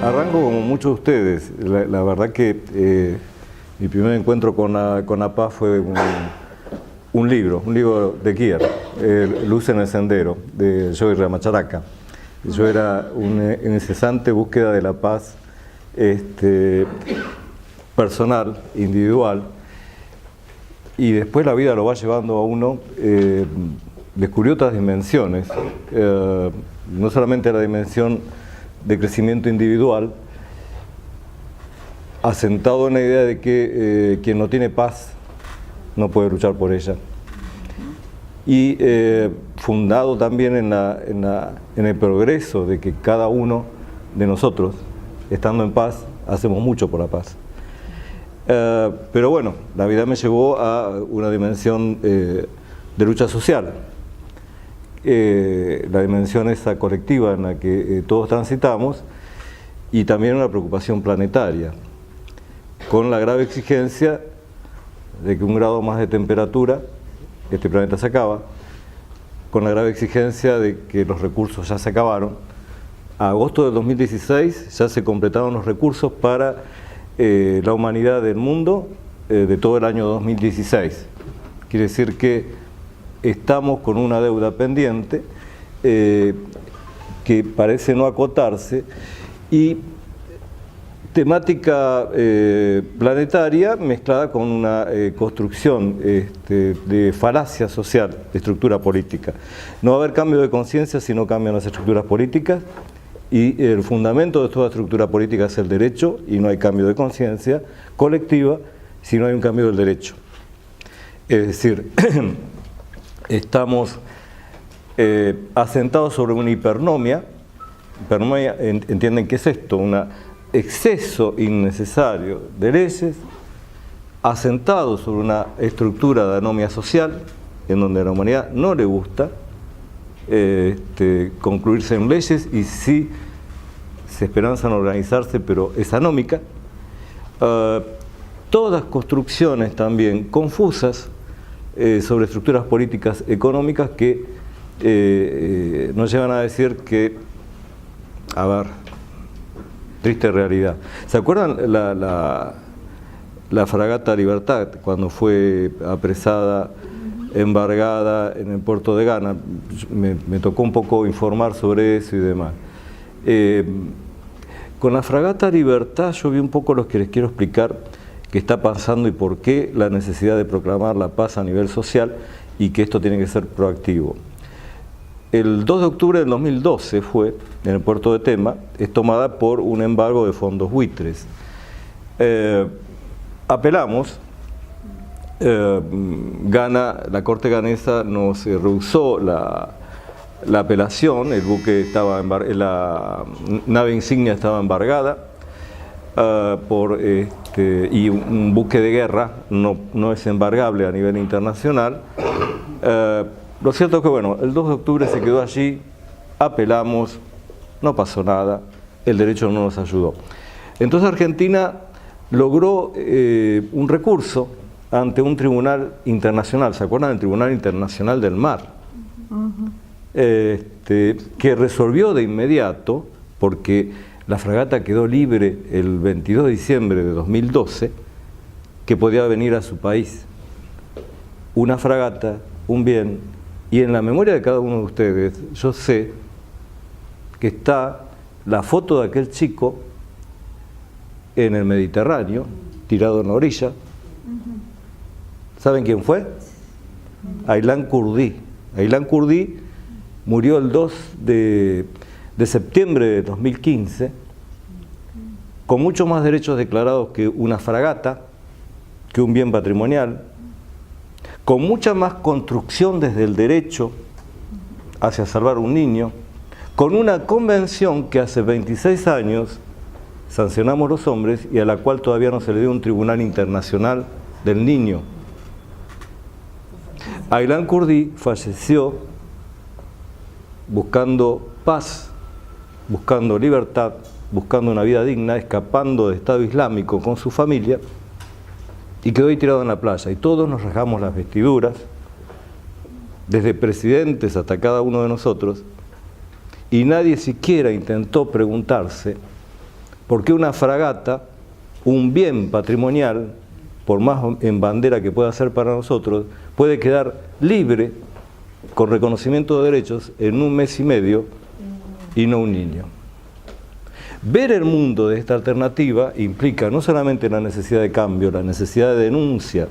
Arranco como muchos de ustedes. La verdad que mi primer encuentro con la paz fue un libro de Kier, Luz en el Sendero, de Joey Ramacharaka. Yo era en incesante búsqueda de la paz personal, individual, y después la vida lo va llevando a uno, descubrió otras dimensiones, no solamente la dimensión de crecimiento individual, asentado en la idea de que quien no tiene paz no puede luchar por ella, y fundado también en el progreso de que cada uno de nosotros, estando en paz, hacemos mucho por la paz. Pero bueno, la vida me llevó a una dimensión de lucha social, la dimensión esa colectiva en la que todos transitamos, y también una preocupación planetaria, con la grave exigencia de que 1 grado más de temperatura, este planeta se acaba, con la grave exigencia de que los recursos ya se acabaron. A agosto del 2016 ya se completaron los recursos para la humanidad del mundo de todo el año 2016. Quiere decir que estamos con una deuda pendiente que parece no acotarse, y temática planetaria mezclada con una construcción de falacia social, de estructura política. No va a haber cambio de conciencia si no cambian las estructuras políticas, y el fundamento de toda estructura política es el derecho, y no hay cambio de conciencia colectiva si no hay un cambio del derecho. Es decir, estamos asentados sobre una hipernomia. Hipernomia, entienden qué es esto, un exceso innecesario de leyes, asentado sobre una estructura de anomia social, en donde a la humanidad no le gusta concluirse en leyes, y sí se esperanzan organizarse, pero es anómica. Todas construcciones también confusas sobre estructuras políticas económicas que nos llevan a decir que, a ver, triste realidad. ¿Se acuerdan la fragata Libertad, cuando fue apresada, embargada en el puerto de Ghana? Me tocó un poco informar sobre eso y demás. Con la fragata Libertad yo vi un poco lo que les quiero explicar qué está pasando y por qué la necesidad de proclamar la paz a nivel social, y que esto tiene que ser proactivo. El 2 de octubre del 2012 fue, en el puerto de Tema, es tomada por un embargo de fondos buitres. Apelamos, la Corte ganesa nos rehusó la apelación, el buque estaba la nave insignia estaba embargada, y un buque de guerra no es embargable a nivel internacional. Lo cierto es que, bueno, el 2 de octubre se quedó allí, apelamos, no pasó nada, el derecho no nos ayudó. Entonces Argentina logró un recurso ante un tribunal internacional. ¿Se acuerdan del Tribunal Internacional del Mar? Que resolvió de inmediato, porque la fragata quedó libre el 22 de diciembre de 2012, que podía venir a su país. Una fragata, un bien, y en la memoria de cada uno de ustedes, yo sé que está la foto de aquel chico en el Mediterráneo, tirado en la orilla. ¿Saben quién fue? Aylan Kurdi. Aylan Kurdi murió el 2 de septiembre de 2015, con muchos más derechos declarados que una fragata, que un bien patrimonial, con mucha más construcción desde el derecho hacia salvar un niño, con una convención que hace 26 años sancionamos los hombres y a la cual todavía no se le dio un tribunal internacional del niño. Aylan Kurdi falleció buscando paz, buscando libertad, buscando una vida digna, escapando del Estado Islámico con su familia, y quedó ahí tirado en la playa. Y todos nos rasgamos las vestiduras, desde presidentes hasta cada uno de nosotros, y nadie siquiera intentó preguntarse ¿Por qué una fragata, un bien patrimonial, por más en bandera que pueda ser para nosotros, puede quedar libre, con reconocimiento de derechos, en 1 mes y medio, y no un niño? Ver el mundo de esta alternativa implica no solamente la necesidad de cambio, la necesidad de denuncia,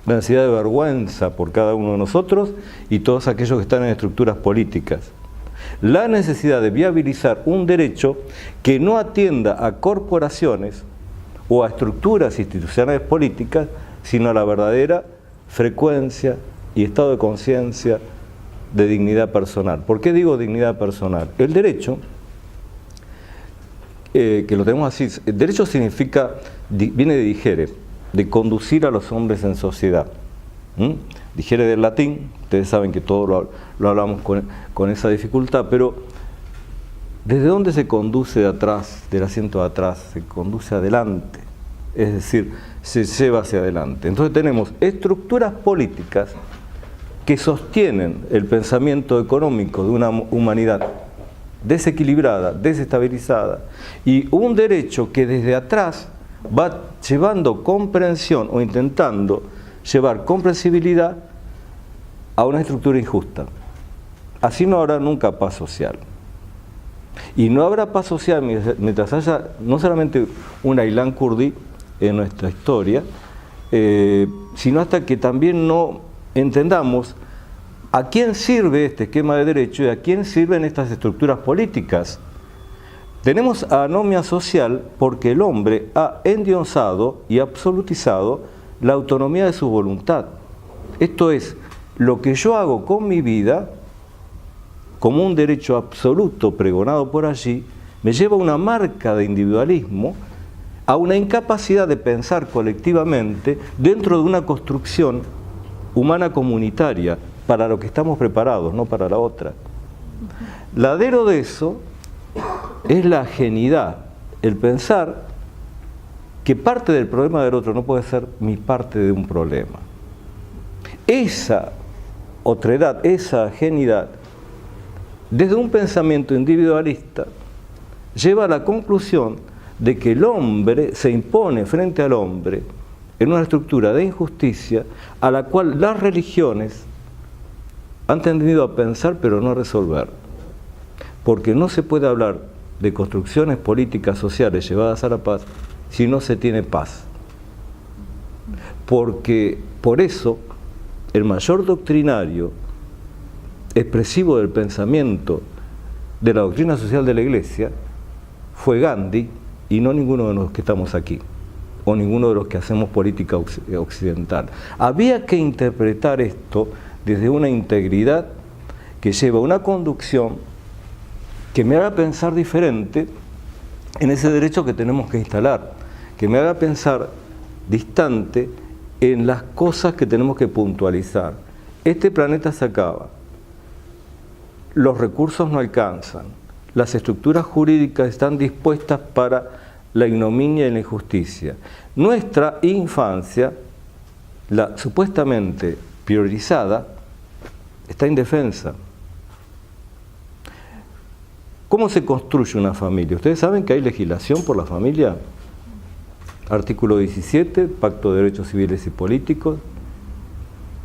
la necesidad de vergüenza por cada uno de nosotros y todos aquellos que están en estructuras políticas. La necesidad de viabilizar un derecho que no atienda a corporaciones o a estructuras institucionales políticas, sino a la verdadera frecuencia y estado de conciencia de dignidad personal. ¿Por qué digo dignidad personal? El derecho, que lo tenemos así, el derecho significa, viene de digere, de conducir a los hombres en sociedad. Digere del latín, ustedes saben que todo lo hablamos con esa dificultad, pero ¿desde dónde se conduce de atrás, del asiento de atrás? Se conduce adelante, es decir, se lleva hacia adelante. Entonces tenemos estructuras políticas que sostienen el pensamiento económico de una humanidad desequilibrada, desestabilizada, y un derecho que desde atrás va llevando comprensión o intentando llevar comprensibilidad a una estructura injusta. Así no habrá nunca paz social. Y no habrá paz social mientras haya no solamente un Aylan Kurdi en nuestra historia, sino hasta que también no entendamos a quién sirve este esquema de derecho y a quién sirven estas estructuras políticas. Tenemos anomia social porque el hombre ha endiosado y absolutizado la autonomía de su voluntad. Esto es, lo que yo hago con mi vida, como un derecho absoluto pregonado por allí, me lleva a una marca de individualismo, a una incapacidad de pensar colectivamente dentro de una construcción humana comunitaria, para lo que estamos preparados, no para la otra. Ladero de eso es la ajenidad, el pensar que parte del problema del otro no puede ser mi parte de un problema. Esa otredad, esa ajenidad, desde un pensamiento individualista, lleva a la conclusión de que el hombre se impone frente al hombre en una estructura de injusticia a la cual las religiones han tendido a pensar pero no a resolver. Porque no se puede hablar de construcciones políticas sociales llevadas a la paz si no se tiene paz. Porque por eso el mayor doctrinario expresivo del pensamiento de la doctrina social de la Iglesia fue Gandhi y no ninguno de los que estamos aquí o ninguno de los que hacemos política occidental. Había que interpretar esto desde una integridad que lleva a una conducción que me haga pensar diferente en ese derecho que tenemos que instalar, que me haga pensar distante en las cosas que tenemos que puntualizar. Este planeta se acaba, los recursos no alcanzan, las estructuras jurídicas están dispuestas para la ignominia y la injusticia. Nuestra infancia, la supuestamente priorizada, está indefensa. ¿Cómo se construye una familia? ¿Ustedes saben que hay legislación por la familia? Artículo 17, Pacto de Derechos Civiles y Políticos.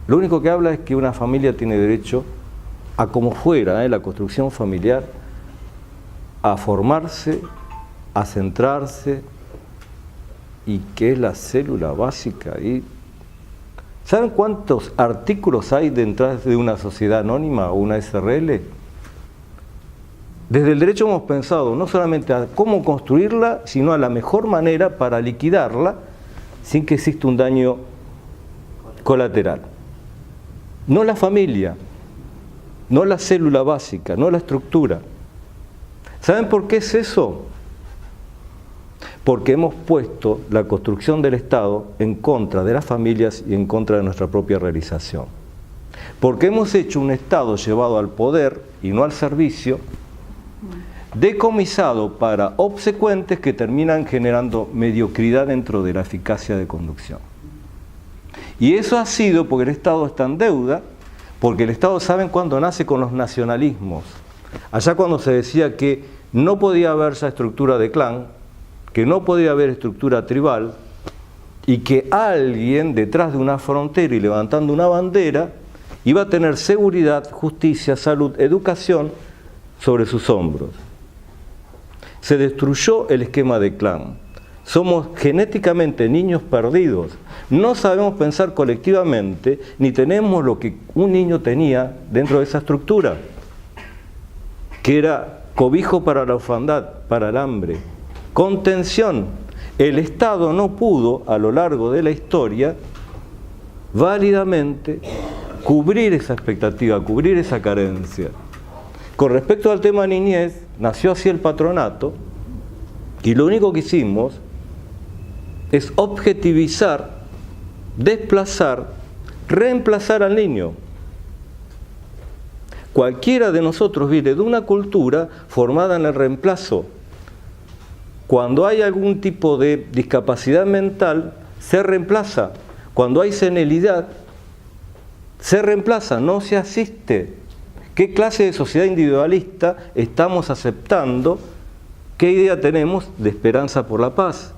Lo único que habla es que una familia tiene derecho a como fuera, la construcción familiar, a formarse, a centrarse, y que es la célula básica. Y ¿saben cuántos artículos hay detrás de una sociedad anónima o una SRL? Desde el derecho hemos pensado no solamente a cómo construirla, sino a la mejor manera para liquidarla sin que exista un daño colateral. No la familia, no la célula básica, no la estructura. ¿Saben por qué es eso? Porque hemos puesto la construcción del Estado en contra de las familias y en contra de nuestra propia realización. Porque hemos hecho un Estado llevado al poder y no al servicio, decomisado para obsecuentes que terminan generando mediocridad dentro de la eficacia de conducción. Y eso ha sido porque el Estado está en deuda, porque el Estado, ¿saben cuándo nace? Con los nacionalismos. Allá cuando se decía que no podía haber esa estructura de clan, que no podía haber estructura tribal y que alguien detrás de una frontera y levantando una bandera iba a tener seguridad, justicia, salud, educación sobre sus hombros. Se destruyó el esquema de clan. Somos genéticamente niños perdidos. No sabemos pensar colectivamente, ni tenemos lo que un niño tenía dentro de esa estructura, que era cobijo para la orfandad, para el hambre, contención. El Estado no pudo, a lo largo de la historia, válidamente cubrir esa expectativa, cubrir esa carencia. Con respecto al tema niñez, nació así el patronato, y lo único que hicimos es objetivizar, desplazar, reemplazar al niño. Cualquiera de nosotros viene de una cultura formada en el reemplazo. Cuando hay algún tipo de discapacidad mental, se reemplaza. Cuando hay senilidad, se reemplaza, no se asiste. ¿Qué clase de sociedad individualista estamos aceptando? ¿Qué idea tenemos de esperanza por la paz?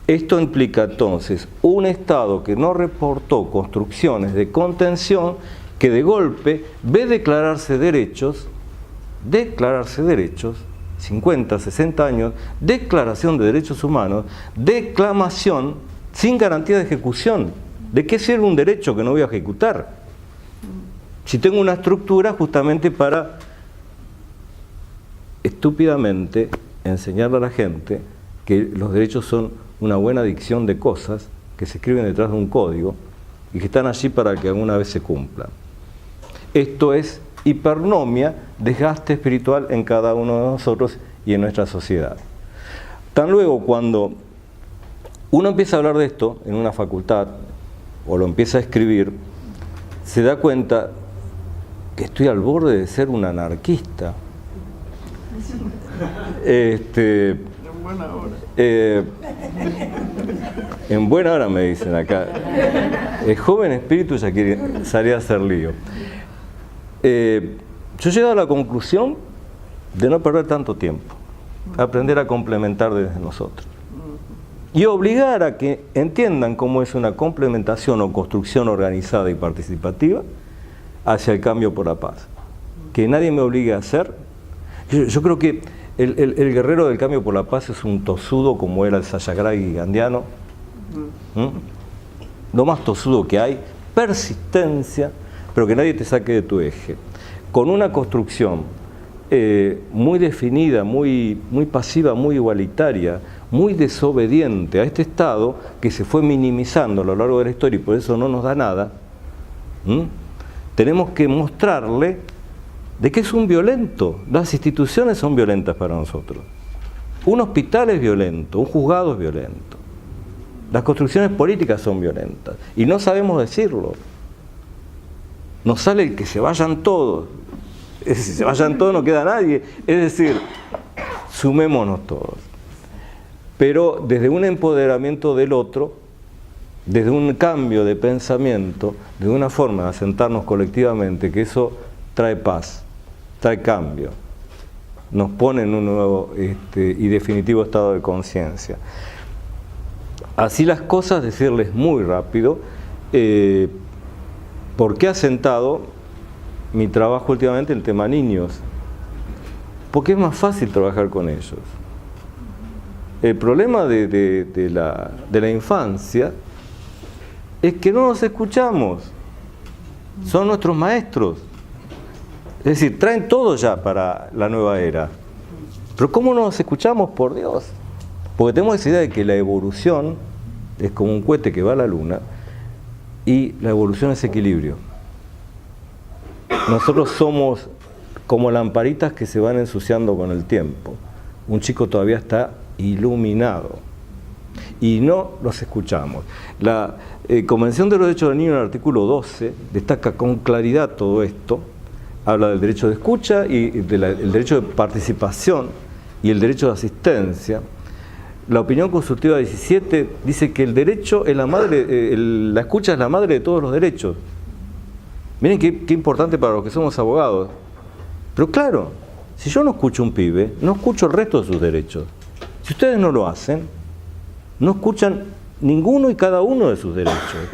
Esto implica entonces un Estado que no reportó construcciones de contención, que de golpe ve declararse derechos, 50, 60 años, declaración de derechos humanos, declamación sin garantía de ejecución. ¿De qué sirve un derecho que no voy a ejecutar? Si tengo una estructura justamente para estúpidamente enseñarle a la gente que los derechos son una buena dicción de cosas que se escriben detrás de un código y que están allí para que alguna vez se cumplan. Esto es hipernomia, desgaste espiritual en cada uno de nosotros y en nuestra sociedad. Tan luego cuando uno empieza a hablar de esto en una facultad o lo empieza a escribir, se da cuenta que estoy al borde de ser un anarquista. En buena hora. En buena hora me dicen acá. El joven espíritu ya quiere salir a hacer lío. Yo he llegado a la conclusión de no perder tanto tiempo, aprender a complementar desde nosotros y obligar a que entiendan cómo es una complementación o construcción organizada y participativa hacia el cambio por la paz. Que nadie me obligue a hacer. Yo creo que el guerrero del cambio por la paz es un tosudo como era el Sayagraghi gandiano. Lo más tosudo que hay, persistencia, pero que nadie te saque de tu eje. Con una construcción muy definida, muy pasiva, muy igualitaria, muy desobediente a este Estado que se fue minimizando a lo largo de la historia y por eso no nos da nada, tenemos que mostrarle de que es un violento. Las instituciones son violentas para nosotros. Un hospital es violento, un juzgado es violento. Las construcciones políticas son violentas y no sabemos decirlo. Nos sale el que se vayan todos. Si se vayan todos no queda nadie. Es decir, sumémonos todos. Pero desde un empoderamiento del otro, desde un cambio de pensamiento, de una forma de asentarnos colectivamente, que eso trae paz, trae cambio, nos pone en un nuevo y definitivo estado de conciencia. Así las cosas, decirles muy rápido, ¿por qué ha asentado mi trabajo últimamente el tema niños? Porque es más fácil trabajar con ellos. El problema de la infancia es que no nos escuchamos. Son nuestros maestros. Es decir, traen todo ya para la nueva era. Pero ¿cómo no nos escuchamos, por Dios? Porque tenemos esa idea de que la evolución es como un cohete que va a la luna y la evolución es equilibrio. Nosotros somos como lamparitas que se van ensuciando con el tiempo. Un chico todavía está iluminado y no los escuchamos. La Convención de los Derechos del Niño, en el artículo 12, destaca con claridad todo esto. Habla del derecho de escucha y el derecho de participación y el derecho de asistencia. La opinión consultiva 17 dice que el derecho es la madre, la escucha es la madre de todos los derechos. Miren qué importante para los que somos abogados. Pero claro, si yo no escucho a un pibe, no escucho el resto de sus derechos. Si ustedes no lo hacen, no escuchan ninguno y cada uno de sus derechos.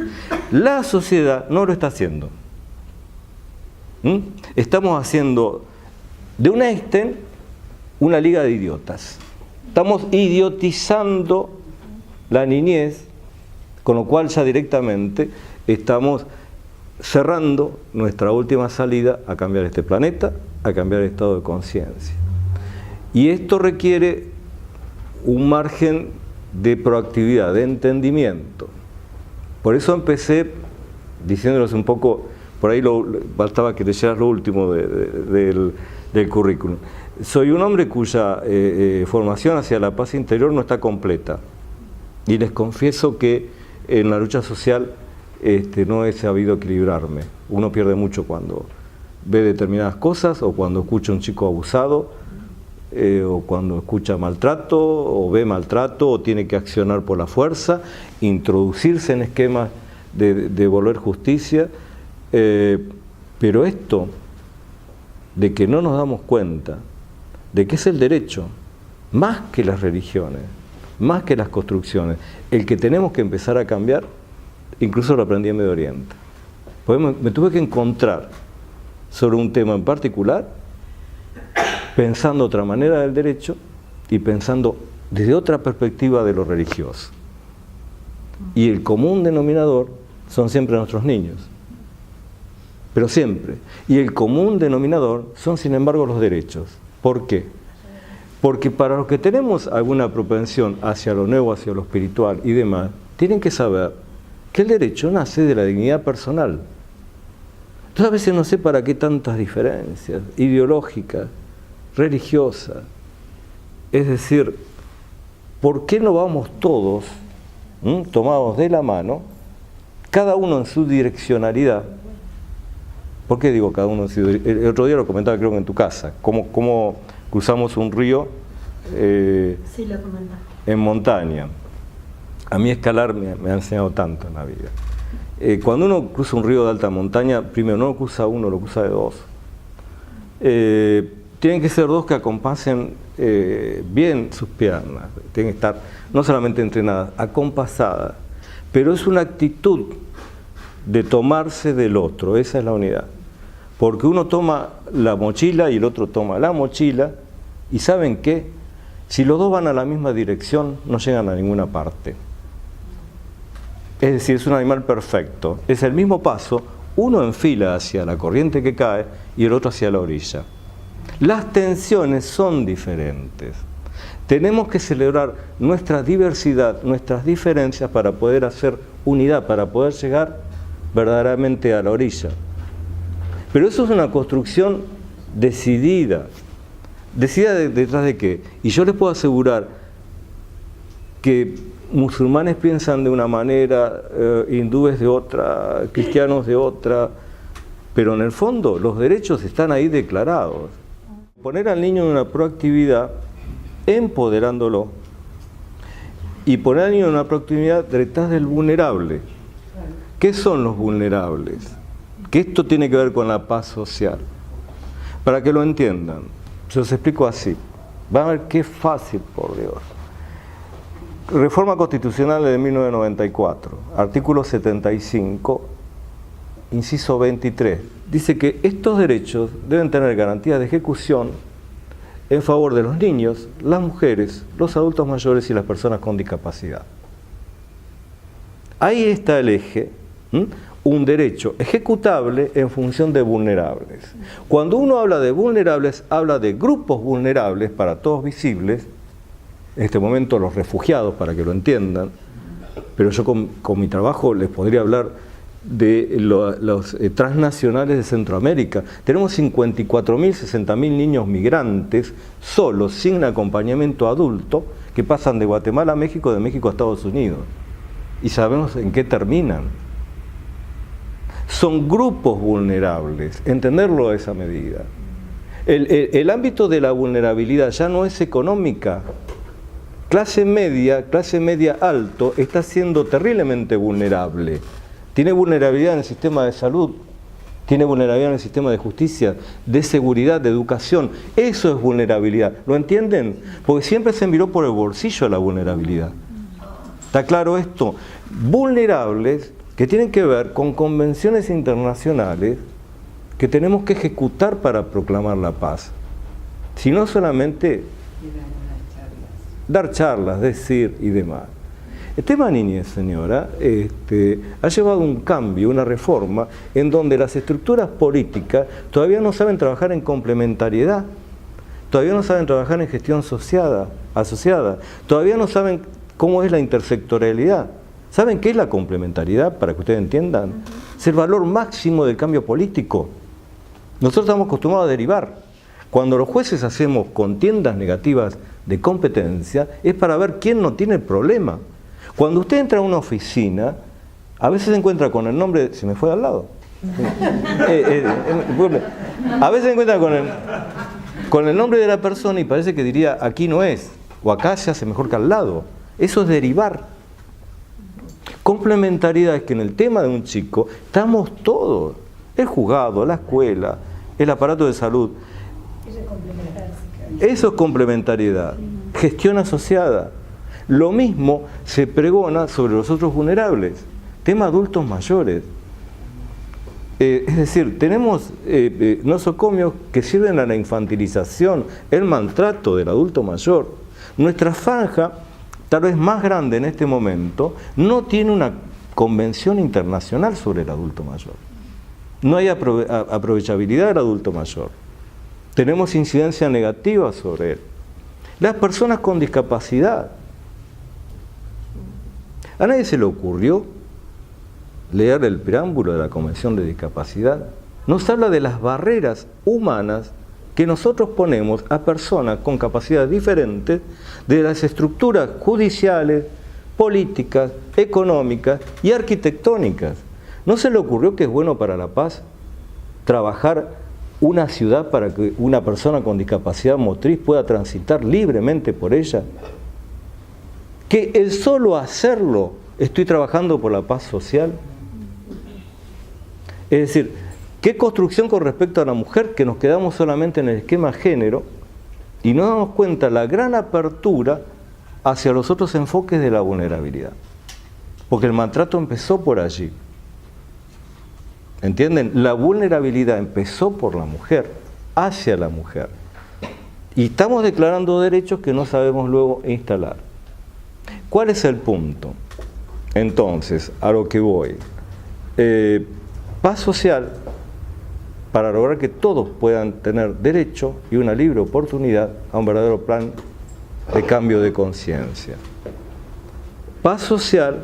La sociedad no lo está haciendo. Estamos haciendo de un Einstein una liga de idiotas. Estamos idiotizando la niñez, con lo cual ya directamente estamos cerrando nuestra última salida a cambiar este planeta, a cambiar el estado de conciencia. Y esto requiere un margen de proactividad, de entendimiento. Por eso empecé diciéndoles un poco, por ahí bastaba que leyeras lo último del currículum. Soy un hombre cuya formación hacia la paz interior no está completa. Y les confieso que en la lucha social no he sabido equilibrarme. Uno pierde mucho cuando ve determinadas cosas, o cuando escucha a un chico abusado, o cuando escucha maltrato, o ve maltrato, o tiene que accionar por la fuerza, introducirse en esquemas de devolver justicia. Pero esto de que no nos damos cuenta de que es el derecho, más que las religiones, más que las construcciones, el que tenemos que empezar a cambiar, incluso lo aprendí en Medio Oriente. Pues me tuve que encontrar sobre un tema en particular, pensando de otra manera del derecho y pensando desde otra perspectiva de lo religioso. Y el común denominador son siempre nuestros niños, pero siempre. Y el común denominador son, sin embargo, los derechos. ¿Por qué? Porque para los que tenemos alguna propensión hacia lo nuevo, hacia lo espiritual y demás, tienen que saber que el derecho nace de la dignidad personal. Entonces a veces no sé para qué tantas diferencias ideológicas, religiosas. Es decir, ¿por qué no vamos todos tomados de la mano, cada uno en su direccionalidad? ¿Por qué digo cada uno en su direccionalidad? El otro día lo comentaba, creo que en tu casa, cómo cruzamos un río sí, lo comentaste. En montaña. A mí escalar me ha enseñado tanto en la vida. Cuando uno cruza un río de alta montaña, primero no lo cruza uno, lo cruza de dos. Tienen que ser dos que acompasen bien sus piernas, tienen que estar no solamente entrenadas, acompasadas, pero es una actitud de tomarse del otro, esa es la unidad. Porque uno toma la mochila y el otro toma la mochila, y ¿saben qué? Si los dos van a la misma dirección, no llegan a ninguna parte. Es decir, es un animal perfecto. Es el mismo paso, uno enfila hacia la corriente que cae y el otro hacia la orilla. Las tensiones son diferentes. Tenemos que celebrar nuestra diversidad, nuestras diferencias para poder hacer unidad, para poder llegar verdaderamente a la orilla. Pero eso es una construcción decidida. ¿Decidida detrás de qué? Y yo les puedo asegurar que musulmanes piensan de una manera, hindúes de otra, cristianos de otra, pero en el fondo los derechos están ahí declarados. Poner al niño en una proactividad, empoderándolo, y poner al niño en una proactividad detrás del vulnerable. ¿Qué son los vulnerables? Que esto tiene que ver con la paz social. Para que lo entiendan, se los explico así. Van a ver qué fácil, por Dios. Reforma Constitucional de 1994, artículo 75, inciso 23. Dice que estos derechos deben tener garantías de ejecución en favor de los niños, las mujeres, los adultos mayores y las personas con discapacidad. Ahí está el eje, un derecho ejecutable en función de vulnerables. Cuando uno habla de vulnerables, habla de grupos vulnerables para todos visibles, en este momento los refugiados, para que lo entiendan, pero yo con mi trabajo les podría hablar de los transnacionales de Centroamérica. Tenemos 54.000, 60.000 niños migrantes, solos, sin acompañamiento adulto, que pasan de Guatemala a México, de México a Estados Unidos. Y sabemos en qué terminan. Son grupos vulnerables, entenderlo a esa medida. El ámbito de la vulnerabilidad ya no es económica. Clase media alto está siendo terriblemente vulnerable. Tiene vulnerabilidad en el sistema de salud, tiene vulnerabilidad en el sistema de justicia, de seguridad, de educación. Eso es vulnerabilidad. ¿Lo entienden? Porque siempre se miró por el bolsillo la vulnerabilidad. ¿Está claro esto? Vulnerables que tienen que ver con convenciones internacionales que tenemos que ejecutar para proclamar la paz. Si no solamente dar charlas, decir y demás. El tema niñez, señora, ha llevado un cambio, una reforma, en donde las estructuras políticas todavía no saben trabajar en complementariedad, todavía no saben trabajar en gestión asociada, todavía no saben cómo es la intersectorialidad. ¿Saben qué es la complementariedad? Para que ustedes entiendan. Es el valor máximo del cambio político. Nosotros estamos acostumbrados a derivar. Cuando los jueces hacemos contiendas negativas de competencia, es para ver quién no tiene el problema. Cuando usted entra a una oficina, a veces se encuentra con el nombre, se me fue al lado. A veces se encuentra con el nombre de la persona y parece que diría, aquí no es, o acá se hace mejor que al lado. Eso es derivar. Complementariedad es que en el tema de un chico estamos todos, el juzgado, la escuela, el aparato de salud. Eso es complementariedad, gestión asociada. Lo mismo se pregona sobre los otros vulnerables, tema adultos mayores. Es decir, tenemos nosocomios que sirven a la infantilización, el maltrato del adulto mayor. Nuestra franja, tal vez más grande en este momento, no tiene una convención internacional sobre el adulto mayor. No hay aprovechabilidad del adulto mayor. Tenemos incidencia negativa sobre él. Las personas con discapacidad. ¿A nadie se le ocurrió leer el preámbulo de la Convención de Discapacidad? Nos habla de las barreras humanas que nosotros ponemos a personas con capacidades diferentes de las estructuras judiciales, políticas, económicas y arquitectónicas. ¿No se le ocurrió que es bueno para la paz trabajar una ciudad para que una persona con discapacidad motriz pueda transitar libremente por ella? Que el solo hacerlo, estoy trabajando por la paz social. Es decir, ¿qué construcción con respecto a la mujer que nos quedamos solamente en el esquema género y no damos cuenta la gran apertura hacia los otros enfoques de la vulnerabilidad? Porque el maltrato empezó por allí. ¿Entienden? La vulnerabilidad empezó por la mujer, hacia la mujer. Y estamos declarando derechos que no sabemos luego instalar. ¿Cuál es el punto? Entonces, a lo que voy. Paz social para lograr que todos puedan tener derecho y una libre oportunidad a un verdadero plan de cambio de conciencia. Paz social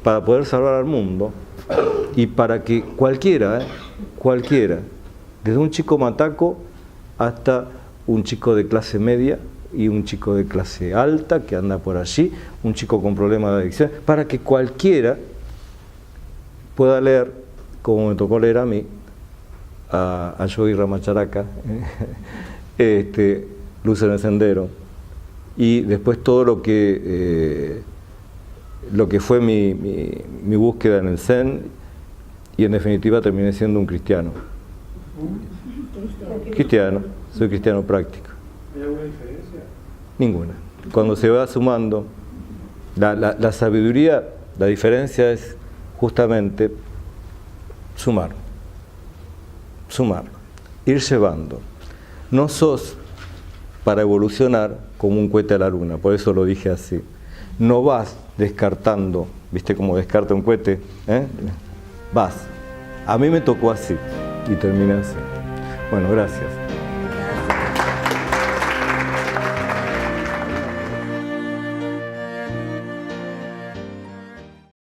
para poder salvar al mundo y para que cualquiera, desde un chico mataco hasta un chico de clase media y un chico de clase alta que anda por allí, un chico con problemas de adicción, para que cualquiera pueda leer, como me tocó leer a mí, a Yogi Ramacharaka, Luz en el Sendero, y después todo lo que fue mi búsqueda en el Zen, y en definitiva terminé siendo un cristiano. Soy cristiano práctico. ¿Hay alguna diferencia? Ninguna. Cuando se va sumando, la sabiduría, la diferencia es justamente sumar, ir llevando. No sos para evolucionar como un cohete a la luna, por eso lo dije así. No vas descartando, ¿viste cómo descarta un cohete? Vas. A mí me tocó así y terminé así. Bueno, gracias.